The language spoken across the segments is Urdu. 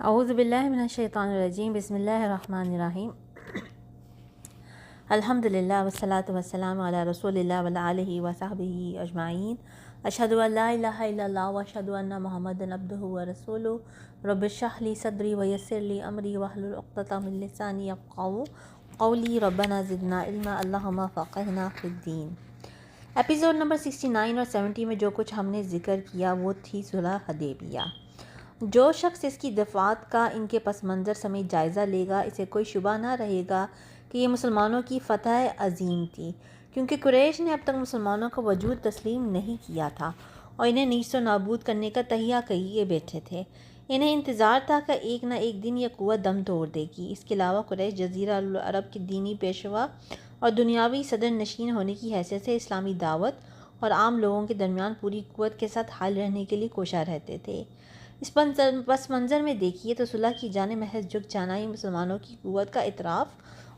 اعوذ باللہ من الشیطان الرجیم بسم اللہ الرحمن الرحیم الحمدللہ والصلاة والسلام علی رسول اللہ وعلی آلہ وصحبہ اجمعین اشہد ان لا الہ الا اللہ واشہد ان محمدا عبدہ ورسولہ رب اشرح لی صدری ویسر لی امری واحلل عقدۃ من لسانی یفقہوا قولی ربنا زدنا علما اللہم فقہنا فی الدین۔ ایپیسوڈ نمبر 69 اور 70 میں جو کچھ ہم نے ذکر کیا وہ تھی صلح حدیبیہ۔ جو شخص اس کی دفعات کا ان کے پس منظر سمیت جائزہ لے گا اسے کوئی شبہ نہ رہے گا کہ یہ مسلمانوں کی فتح عظیم تھی، کیونکہ قریش نے اب تک مسلمانوں کا وجود تسلیم نہیں کیا تھا اور انہیں نیست و نابود کرنے کا تہیہ کیے بیٹھے تھے۔ انہیں انتظار تھا کہ ایک نہ ایک دن یہ قوت دم توڑ دے گی۔ اس کے علاوہ قریش جزیرہ العرب کے دینی پیشوا اور دنیاوی صدر نشین ہونے کی حیثیت سے اسلامی دعوت اور عام لوگوں کے درمیان پوری قوت کے ساتھ حائل رہنے کے لیے کوشاں رہتے تھے۔ اس پس منظر میں دیکھیے تو صلح کی جانب محض جھک جانا ہی مسلمانوں کی قوت کا اعتراف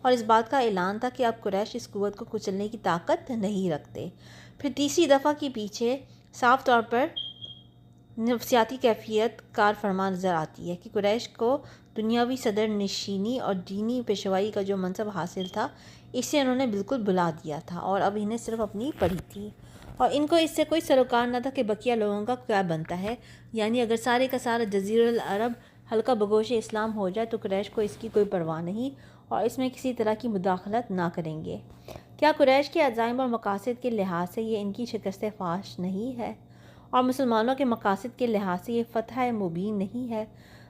اور اس بات کا اعلان تھا کہ اب قریش اس قوت کو کچلنے کی طاقت نہیں رکھتے۔ پھر تیسری دفعہ کے پیچھے صاف طور پر نفسیاتی کیفیت کار فرما نظر آتی ہے کہ قریش کو دنیاوی صدر نشینی اور دینی پیشوائی کا جو منصب حاصل تھا اسے انہوں نے بالکل بھلا دیا تھا اور اب انہیں صرف اپنی پڑی تھی، اور ان کو اس سے کوئی سروکار نہ تھا کہ بقیہ لوگوں کا کیا بنتا ہے۔ یعنی اگر سارے کا سارا جزیرہ العرب حلقہ بگوش اسلام ہو جائے تو قریش کو اس کی کوئی پرواہ نہیں اور اس میں کسی طرح کی مداخلت نہ کریں گے۔ کیا قریش کے عزائم اور مقاصد کے لحاظ سے یہ ان کی شکست فاش نہیں ہے، اور مسلمانوں کے مقاصد کے لحاظ سے یہ فتح مبین نہیں ہے؟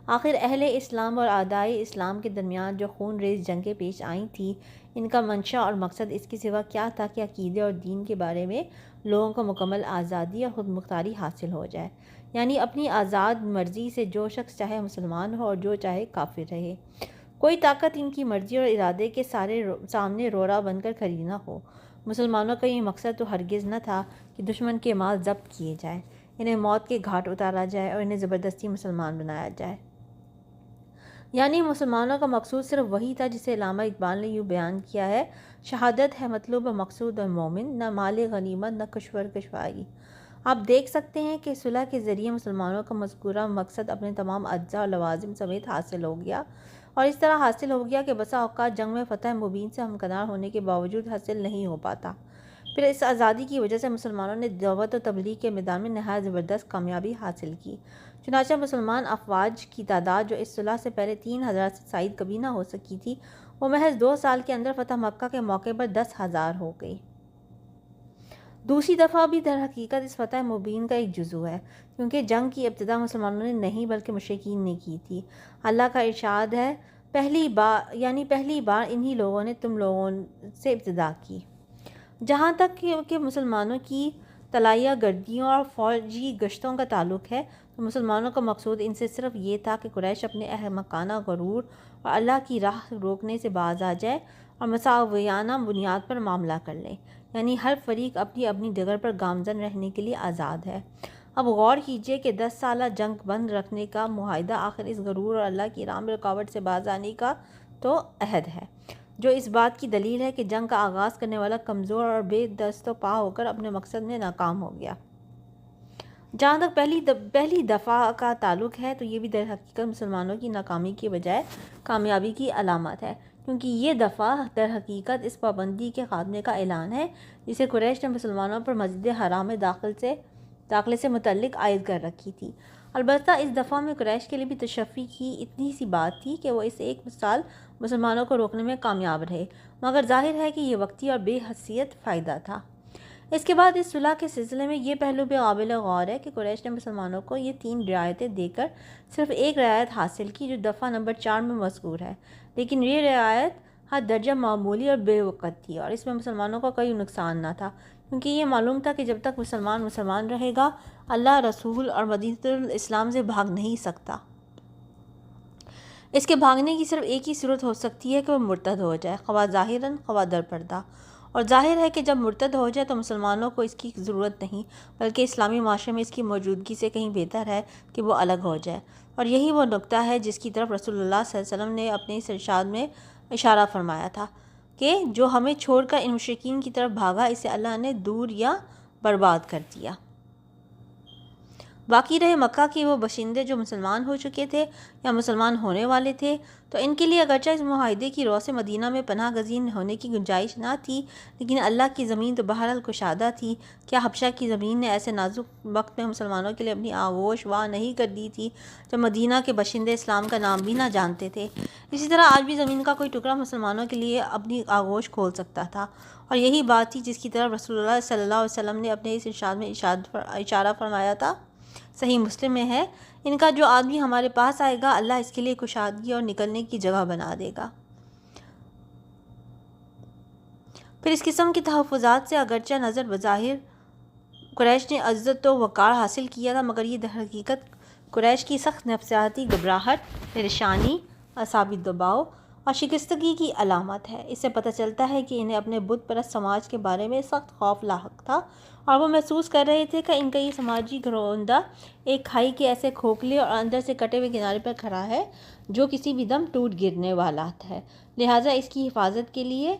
آخر اہل اسلام اور اعدائے اسلام کے درمیان جو خون ریز جنگیں پیش آئی تھیں ان کا منشا اور مقصد اس کے سوا کیا تھا کہ عقیدے اور دین کے بارے میں لوگوں کو مکمل آزادی اور خود مختاری حاصل ہو جائے، یعنی اپنی آزاد مرضی سے جو شخص چاہے مسلمان ہو اور جو چاہے کافر رہے، کوئی طاقت ان کی مرضی اور ارادے کے سامنے روڑا بن کر کھڑی نہ ہو۔ مسلمانوں کا یہ مقصد تو ہرگز نہ تھا کہ دشمن کے مال ضبط کیے جائیں، انہیں موت کے گھاٹ اتارا جائے اور انہیں زبردستی مسلمان بنایا جائے۔ یعنی مسلمانوں کا مقصود صرف وہی تھا جسے علامہ اقبال نے یوں بیان کیا ہے: شہادت ہے مطلوب و مقصود اور مومن، نہ مال غنیمت نہ کشور کشوائی۔ آپ دیکھ سکتے ہیں کہ صلح کے ذریعے مسلمانوں کا مذکورہ مقصد اپنے تمام اجزاء اور لوازم سمیت حاصل ہو گیا، اور اس طرح حاصل ہو گیا کہ بسا اوقات جنگ میں فتح مبین سے ہمکنار ہونے کے باوجود حاصل نہیں ہو پاتا۔ پھر اس آزادی کی وجہ سے مسلمانوں نے دعوت و تبلیغ کے میدان میں نہایت زبردست کامیابی حاصل کی۔ چنانچہ مسلمان افواج کی تعداد جو اس صلح سے پہلے 3000 سے زائد کبھی نہ ہو سکی تھی وہ محض 2 سال کے اندر فتح مکہ کے موقع پر 10,000 ہو گئی۔ دوسری دفعہ بھی در حقیقت اس فتح مبین کا ایک جزو ہے، کیونکہ جنگ کی ابتدا مسلمانوں نے نہیں بلکہ مشرکین نے کی تھی۔ اللہ کا ارشاد ہے: پہلی بار انہی لوگوں نے تم لوگوں سے ابتدا کی۔ جہاں تک کہ مسلمانوں کی طلائیہ گردیوں اور فوجی گشتوں کا تعلق ہے تو مسلمانوں کا مقصود ان سے صرف یہ تھا کہ قریش اپنے احمقانہ غرور اور اللہ کی راہ روکنے سے باز آ جائے اور مساویانہ بنیاد پر معاملہ کر لیں، یعنی ہر فریق اپنی اپنی ڈگر پر گامزن رہنے کے لیے آزاد ہے۔ اب غور کیجئے کہ 10 سالہ جنگ بند رکھنے کا معاہدہ آخر اس غرور اور اللہ کی راہ میں رکاوٹ سے باز آنے کا تو عہد ہے، جو اس بات کی دلیل ہے کہ جنگ کا آغاز کرنے والا کمزور اور بے دست و پا ہو کر اپنے مقصد میں ناکام ہو گیا۔ جہاں تک پہلی دفعہ کا تعلق ہے تو یہ بھی در حقیقت مسلمانوں کی ناکامی کے بجائے کامیابی کی علامت ہے، کیونکہ یہ دفعہ در حقیقت اس پابندی کے خاتمے کا اعلان ہے جسے قریش نے مسلمانوں پر مسجد حرام میں داخلے سے متعلق عائد کر رکھی تھی۔ البتہ اس دفعہ میں قریش کے لیے بھی تشفی کی اتنی سی بات تھی کہ وہ اس 1 سال مسلمانوں کو روکنے میں کامیاب رہے، مگر ظاہر ہے کہ یہ وقتی اور بے حیثیت فائدہ تھا۔ اس کے بعد اس صلح کے سلسلے میں یہ پہلو بھی قابل غور ہے کہ قریش نے مسلمانوں کو یہ 3 رعایتیں دے کر صرف ایک رعایت حاصل کی جو دفعہ نمبر 4 میں مذکور ہے، لیکن یہ رعایت حد درجہ معمولی اور بے وقت تھی اور اس میں مسلمانوں کا کوئی نقصان نہ تھا، کیونکہ یہ معلوم تھا کہ جب تک مسلمان رہے گا اللہ، رسول اور مدینہ الاسلام سے بھاگ نہیں سکتا۔ اس کے بھاگنے کی صرف ایک ہی صورت ہو سکتی ہے کہ وہ مرتد ہو جائے، خواہ ظاہراً خواہ در پردہ، اور ظاہر ہے کہ جب مرتد ہو جائے تو مسلمانوں کو اس کی ضرورت نہیں بلکہ اسلامی معاشرے میں اس کی موجودگی سے کہیں بہتر ہے کہ وہ الگ ہو جائے، اور یہی وہ نقطہ ہے جس کی طرف رسول اللہ صلی اللہ علیہ وسلم نے اپنے اس ارشاد میں اشارہ فرمایا تھا کہ جو ہمیں چھوڑ کر ان مشرکین کی طرف بھاگا اسے اللہ نے دور یا برباد کر دیا۔ باقی رہے مکہ کے وہ باشندے جو مسلمان ہو چکے تھے یا مسلمان ہونے والے تھے، تو ان کے لیے اگرچہ اس معاہدے کی رو سے مدینہ میں پناہ گزین ہونے کی گنجائش نہ تھی، لیکن اللہ کی زمین تو بہرحال کشادہ تھی۔ کیا حبشہ کی زمین نے ایسے نازک وقت میں مسلمانوں کے لیے اپنی آغوش واہ نہیں کر دی تھی جب مدینہ کے باشندے اسلام کا نام بھی نہ جانتے تھے؟ اسی طرح آج بھی زمین کا کوئی ٹکڑا مسلمانوں کے لیے اپنی آغوش کھول سکتا تھا، اور یہی بات تھی جس کی طرف رسول اللہ صلی اللہ علیہ وسلم نے اپنے اس ارشاد میں اشارہ فرمایا تھا۔ صحیح مسلم میں ہے، ان کا جو آدمی ہمارے پاس آئے گا اللہ اس کے لیے کشادگی اور نکلنے کی جگہ بنا دے گا۔ پھر اس قسم کے تحفظات سے اگرچہ نظر بظاہر قریش نے عزت و وقار حاصل کیا تھا، مگر یہ در حقیقت قریش کی سخت نفسیاتی گھبراہٹ، پریشانی، اعصابی دباؤ اور شکستگی کی علامت ہے۔ اس سے پتہ چلتا ہے کہ انہیں اپنے بت پرست سماج کے بارے میں سخت خوف لاحق تھا، اور وہ محسوس کر رہے تھے کہ ان کا یہ سماجی گھروندہ ایک کھائی کے ایسے کھوکھلے اور اندر سے کٹے ہوئے کنارے پر کھڑا ہے جو کسی بھی دم ٹوٹ گرنے والا ہے، لہٰذا اس کی حفاظت کے لیے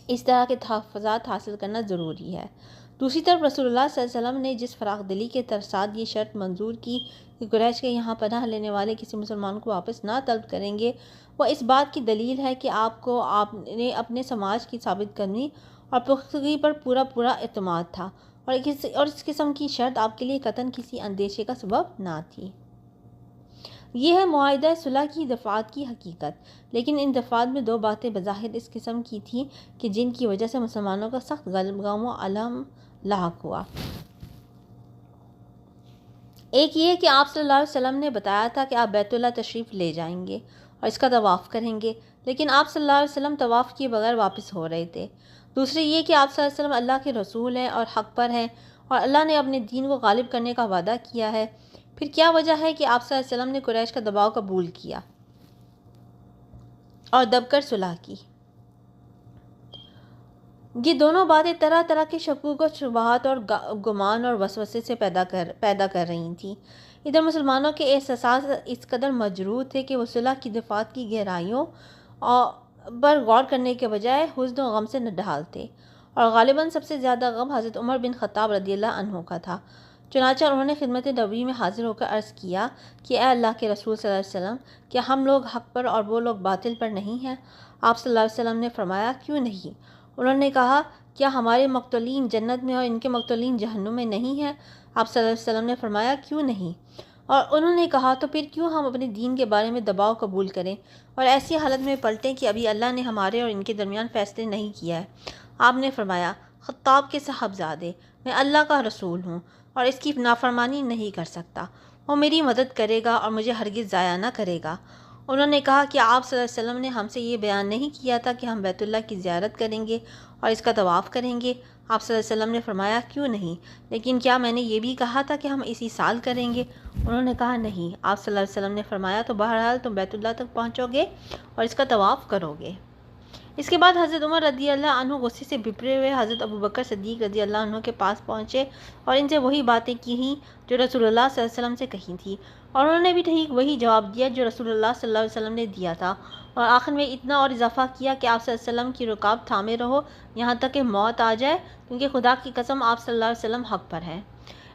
اس طرح کے تحفظات حاصل کرنا ضروری ہے۔ دوسری طرف رسول اللہ صلی اللہ علیہ وسلم نے جس فراخ دلی کے ساتھ یہ شرط منظور کی کہ قریش کے یہاں پناہ لینے والے کسی مسلمان کو واپس نہ طلب کریں گے، وہ اس بات کی دلیل ہے کہ آپ نے اپنے سماج کی ثابت قدمی اور پختگی پر پورا اعتماد تھا، اور اس قسم کی شرط آپ کے لیے قطعاً کسی اندیشے کا سبب نہ تھی۔ یہ ہے معاہدہ صلح کی دفعات کی حقیقت، لیکن ان دفعات میں دو باتیں بظاہر اس قسم کی تھیں کہ جن کی وجہ سے مسلمانوں کا سخت غم و الم لاحق ہوا۔ ایک یہ کہ آپ صلی اللہ علیہ وسلم نے بتایا تھا کہ آپ بیت اللہ تشریف لے جائیں گے اور اس کا طواف کریں گے، لیکن آپ صلی اللہ علیہ وسلم طواف کیے بغیر واپس ہو رہے تھے۔ دوسرے یہ کہ آپ صلی اللہ علیہ وسلم اللہ کے رسول ہیں اور حق پر ہیں، اور اللہ نے اپنے دین کو غالب کرنے کا وعدہ کیا ہے۔ پھر کیا وجہ ہے کہ آپ صلی اللہ علیہ وسلم نے قریش کا دباؤ قبول کیا اور دب کر صلح کی؟ یہ دونوں باتیں طرح طرح کے شکوک و شبہات اور گمان اور وسوسے سے پیدا کر رہی تھیں۔ ادھر مسلمانوں کے احساسات اس قدر مجروح تھے کہ وہ صلح کی دفعات کی گہرائیوں پر غور کرنے کے بجائے حزن و غم سے نڈھال تھے، اور غالباً سب سے زیادہ غم حضرت عمر بن خطاب رضی اللہ عنہ کا تھا۔ چنانچہ انہوں نے خدمت نبی میں حاضر ہو کر عرض کیا کہ اے اللہ کے رسول صلی اللہ علیہ وسلم، کیا ہم لوگ حق پر اور وہ لوگ باطل پر نہیں ہیں؟ آپ صلی اللہ علیہ وسلم نے فرمایا، کیوں نہیں؟ انہوں نے کہا، کیا ہمارے مقتولین جنت میں اور ان کے مقتولین جہنم میں نہیں ہیں؟ آپ صلی اللہ علیہ وسلم نے فرمایا، کیوں نہیں؟ اور انہوں نے کہا، تو پھر کیوں ہم اپنے دین کے بارے میں دباؤ قبول کریں اور ایسی حالت میں پلٹیں کہ ابھی اللہ نے ہمارے اور ان کے درمیان فیصلے نہیں کیا ہے؟ آپ نے فرمایا، خطاب کے صاحبزادے، میں اللہ کا رسول ہوں اور اس کی نافرمانی نہیں کر سکتا، وہ میری مدد کرے گا اور مجھے ہرگز ضائع نہ کرے گا۔ انہوں نے کہا کہ آپ صلی اللہ علیہ وسلم نے ہم سے یہ بیان نہیں کیا تھا کہ ہم بیت اللہ کی زیارت کریں گے اور اس کا طواف کریں گے؟ آپ صلی اللہ علیہ وسلم نے فرمایا، کیوں نہیں؟ لیکن کیا میں نے یہ بھی کہا تھا کہ ہم اسی سال کریں گے؟ انہوں نے کہا، نہیں۔ آپ صلی اللہ علیہ وسلم نے فرمایا، تو بہرحال تم بیت اللہ تک پہنچو گے اور اس کا طواف کرو گے۔ اس کے بعد حضرت عمر رضی اللہ عنہ غصے سے بھپڑے ہوئے حضرت ابو بکر صدیق رضی اللہ عنہ کے پاس پہنچے اور ان سے وہی باتیں کہیں جو رسول اللہ صلی اللہ علیہ وسلم سے کہی تھی، اور انہوں نے بھی ٹھیک وہی جواب دیا جو رسول اللہ صلی اللہ علیہ وسلم نے دیا تھا، اور آخر میں اتنا اور اضافہ کیا کہ آپ صلی اللہ علیہ وسلم کی رکاب تھامے رہو یہاں تک کہ موت آ جائے، کیونکہ خدا کی قسم آپ صلی اللہ علیہ وسلم حق پر ہیں۔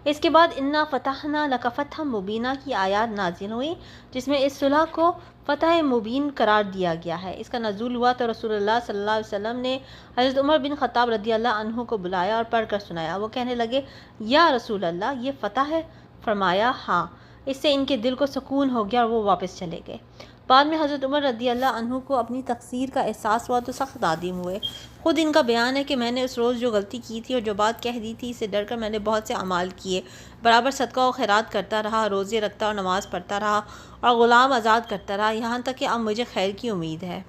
اس کے بعد انا فتحنا لک فتحا مبینہ کی آیات نازل ہوئی، جس میں اس صلح کو فتح مبین قرار دیا گیا ہے۔ اس کا نزول ہوا تو رسول اللہ صلی اللہ علیہ وسلم نے حضرت عمر بن خطاب رضی اللہ عنہ کو بلایا اور پڑھ کر سنایا۔ وہ کہنے لگے، یا رسول اللہ، یہ فتح ہے؟ فرمایا، ہاں۔ اس سے ان کے دل کو سکون ہو گیا اور وہ واپس چلے گئے۔ بعد میں حضرت عمر رضی اللہ عنہ کو اپنی تقصیر کا احساس ہوا تو سخت نادم ہوئے۔ خود ان کا بیان ہے کہ میں نے اس روز جو غلطی کی تھی اور جو بات کہہ دی تھی، اسے ڈر کر میں نے بہت سے اعمال کیے، برابر صدقہ و خیرات کرتا رہا، روزے رکھتا اور نماز پڑھتا رہا اور غلام آزاد کرتا رہا، یہاں تک کہ اب مجھے خیر کی امید ہے۔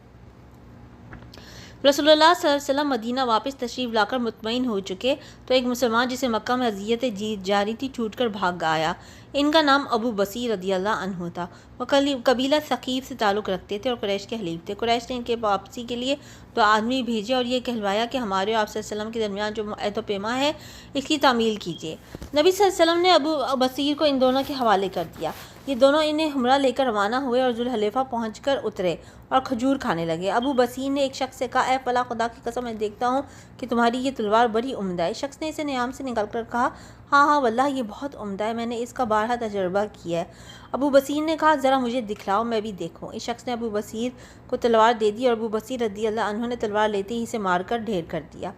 رسول اللہ صلی اللہ علیہ وسلم مدینہ واپس تشریف لا کر مطمئن ہو چکے تو ایک مسلمان جسے مکہ میں اذیتیں جاری تھی چھوٹ کر بھاگ آیا۔ ان کا نام ابو بصیر رضی اللہ عنہ تھا۔ وہ قبیلہ ثقیف سے تعلق رکھتے تھے اور قریش کے حلیف تھے۔ قریش نے ان کے واپسی کے لیے 2 آدمی بھیجے اور یہ کہلوایا کہ ہمارے اور آپ صلی اللہ علیہ وسلم کے درمیان جو عہد و پیما ہے، اس کی تعمیل کیجیے۔ نبی صلی اللہ علیہ وسلم نے ابو بصیر کو ان دونوں کے حوالے کر دیا۔ یہ دونوں انہیں ہمراہ لے کر روانہ ہوئے اور ذوالحلیفہ پہنچ کر اترے اور کھجور کھانے لگے۔ ابو بصیر نے ایک شخص سے کہا، اے فلاں، خدا کی قسم میں دیکھتا ہوں کہ تمہاری یہ تلوار بڑی عمدہ ہے۔ شخص نے اسے نیام سے نکال کر کہا، ہاں ہاں واللہ یہ بہت عمدہ ہے، میں نے اس کا بارہا تجربہ کیا ہے۔ ابو بصیر نے کہا، ذرا مجھے دکھلاؤ میں بھی دیکھوں۔ اس شخص نے ابو بصیر کو تلوار دے دی اور ابو بصیر رضی اللہ عنہ نے تلوار لیتے ہی اسے مار کر ڈھیر کر دیا۔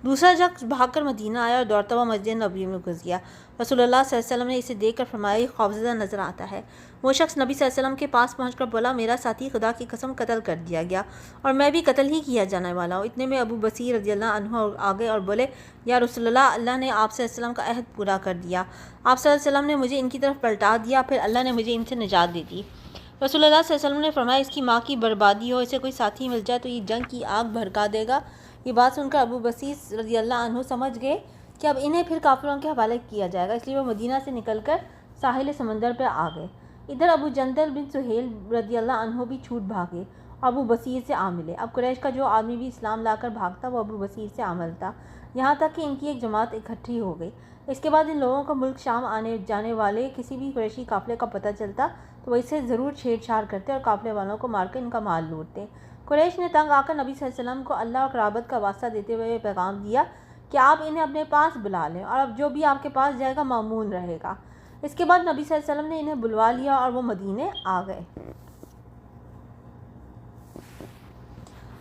دوسرا شخص بھاگ کر مدینہ آیا اور دوڑتا ہوا مسجد نبوی میں گھس گیا۔ رسول اللہ صلی اللہ علیہ وسلم نے اسے دیکھ کر فرمایا، یہ خوفزدہ نظر آتا ہے۔ وہ شخص نبی صلی اللہ علیہ وسلم کے پاس پہنچ کر بولا، میرا ساتھی خدا کی قسم قتل کر دیا گیا اور میں بھی قتل ہی کیا جانے والا ہوں۔ اتنے میں ابو بصیر رضی اللہ عنہ آگے اور بولے، یا رسول اللہ، اللہ نے آپ صلی اللہ علیہ وسلم کا عہد پورا کر دیا۔ آپ صلی اللہ علیہ وسلم نے مجھے ان کی طرف پلٹا دیا، پھر اللہ نے مجھے ان سے نجات دے دی۔ رسول اللہ صلی اللہ علیہ وسلم نے فرمایا، اس کی ماں کی بربادی ہو، اسے کوئی ساتھی مل جائے تو یہ جنگ کی آگ بھڑکا دے گا۔ یہ بات سن کر ابو بصیر رضی اللہ عنہ سمجھ گئے کہ اب انہیں پھر کافروں کے حوالے کیا جائے گا، اس لیے وہ مدینہ سے نکل کر ساحل سمندر پر آ گئے۔ ادھر ابو جندل بن سہیل رضی اللہ عنہ بھی چھوٹ بھاگے اور ابو بصیر سے آ ملے۔ اب قریش کا جو آدمی بھی اسلام لا کر بھاگتا وہ ابو بصیر سے عمل تھا، یہاں تک کہ ان کی ایک جماعت اکٹھی ہو گئی۔ اس کے بعد ان لوگوں کو ملک شام آنے جانے والے کسی بھی قریشی قافلے کا پتہ چلتا تو وہ اسے ضرور چھیڑ چھاڑ کرتے اور قافلے والوں کو مار کر ان کا مال لوٹتے۔ قریش نے تنگ آ کر نبی صلی اللہ علیہ وسلم کو اللہ اور قرابت کا واسطہ دیتے ہوئے پیغام دیا کہ آپ انہیں اپنے پاس بلا لیں اور اب جو بھی آپ کے پاس جائے گا مامون رہے گا۔ اس کے بعد نبی صلی اللہ علیہ وسلم نے انہیں بلوا لیا اور وہ مدینے آ گئے۔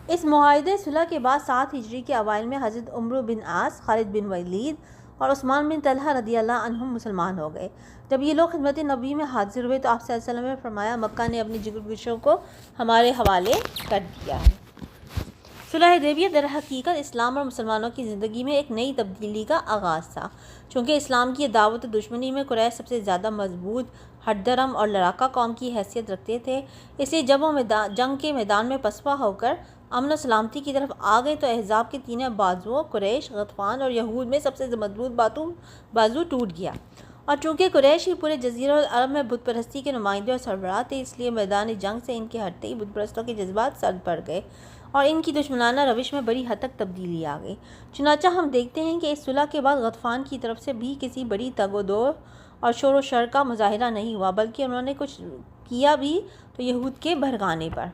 اس معاہدے صلح کے بعد 7 ہجری کے اوائل میں حضرت عمرو بن عاص، خالد بن ولید اور عثمان بن طلحہ رضی اللہ عنہم مسلمان ہو گئے۔ جب یہ لوگ خدمت نبی میں حاضر ہوئے تو آپ صلی اللہ علیہ وسلم نے فرمایا، مکہ نے اپنی جگر گوشوں کو ہمارے حوالے کر دیا ہے۔ صلح حدیبیہ در حقیقت اسلام اور مسلمانوں کی زندگی میں ایک نئی تبدیلی کا آغاز تھا۔ چونکہ اسلام کی دعوت دشمنی میں قریش سب سے زیادہ مضبوط، ہٹ درم اور لڑاکا قوم کی حیثیت رکھتے تھے، اس لیے جب وہ جنگ کے میدان میں پسپا ہو کر امن و سلامتی کی طرف آ گئے تو احزاب کے تینوں بازوؤں قریش، غطفان اور یہود میں سب سے مضبوط بازو ٹوٹ گیا۔ اور چونکہ قریش ہی پورے جزیرہ العرب میں بت پرستی کے نمائندے اور سربراہ تھے، اس لیے میدان جنگ سے ان کے ہٹتے ہی بت پرستوں کے جذبات سرد پڑ گئے اور ان کی دشمنانہ روش میں بڑی حد تک تبدیلی آ گئی۔ چنانچہ ہم دیکھتے ہیں کہ اس صلح کے بعد غطفان کی طرف سے بھی کسی بڑی تگ و دو اور شور و شر کا مظاہرہ نہیں ہوا، بلکہ انہوں نے کچھ کیا بھی تو یہود کے بھڑکانے پر۔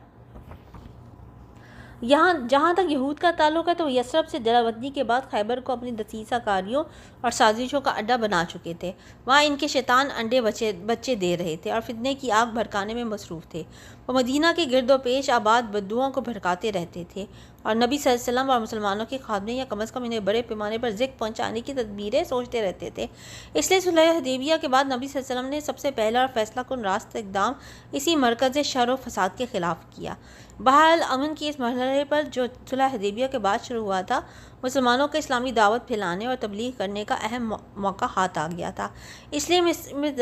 جہاں تک یہود کا تعلق ہے تو وہ یثرب سے ڈرا وطنی کے بعد خیبر کو اپنی دسیسہ کاریوں اور سازشوں کا اڈہ بنا چکے تھے۔ وہاں ان کے شیطان انڈے بچے دے رہے تھے اور فتنے کی آگ بھڑکانے میں مصروف تھے۔ وہ مدینہ کے گرد و پیش آباد بدوؤں کو بھڑکاتے رہتے تھے اور نبی صلی اللہ علیہ وسلم اور مسلمانوں کے خاتمے یا کم از کم انہیں بڑے پیمانے پر ذکر پہنچانے کی تدبیریں سوچتے رہتے تھے۔ اس لیے صلح حدیبیہ کے بعد نبی صلی اللہ علیہ وسلم نے سب سے پہلا اور فیصلہ کن راست اقدام اسی مرکز شر و فساد کے خلاف کیا۔ بہرحال امن کی اس مرحلے پر جو صلح حدیبیہ کے بعد شروع ہوا تھا، مسلمانوں کو اسلامی دعوت پھیلانے اور تبلیغ کرنے کا اہم موقع ہاتھ آ گیا تھا۔ اس لیے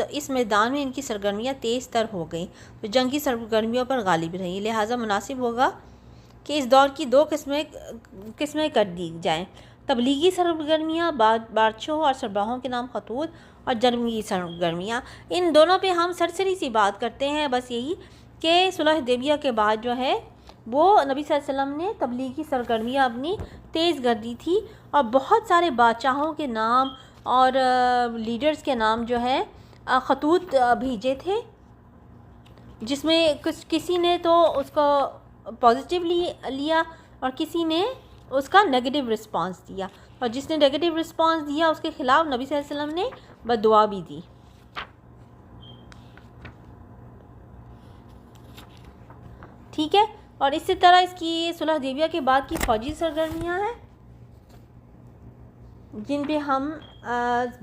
اس میدان میں ان کی سرگرمیاں تیز تر ہو گئیں تو جنگی سرگرمیوں پر غالب رہیں۔ لہٰذا مناسب ہوگا کہ اس دور کی 2 قسمیں کر دی جائیں: تبلیغی سرگرمیاں، بادشاہوں اور سربراہوں کے نام خطوط، اور جنگی سرگرمیاں۔ ان دونوں پہ ہم سرسری سی بات کرتے ہیں، بس یہی کہ صلح حدیبیہ کے بعد جو ہے وہ نبی صلی اللہ علیہ وسلم نے تبلیغی سرگرمیاں اپنی تیز کر دی تھی اور بہت سارے بادشاہوں کے نام اور لیڈرز کے نام جو ہے خطوط بھیجے تھے، جس میں کسی نے تو اس کو پازیٹیولی لیا اور کسی نے اس کا نیگیٹو رسپانس دیا، اور جس نے نیگیٹو رسپانس دیا اس کے خلاف نبی صلی اللہ علیہ وسلم نے بد دعا بھی دی۔ ٹھیک ہے، اور اسی طرح اس کی صلح حدیبیہ کے بعد کی فوجی سرگرمیاں ہیں جن پہ ہم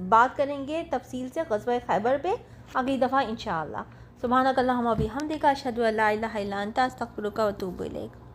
بات کریں گے تفصیل سے غزوہ خیبر پہ اگلی دفعہ انشاءاللہ۔ سبحانک اللہم و بحمدک، اشہد ان لا الہ الا انت، استغفرک و اتوب الیک۔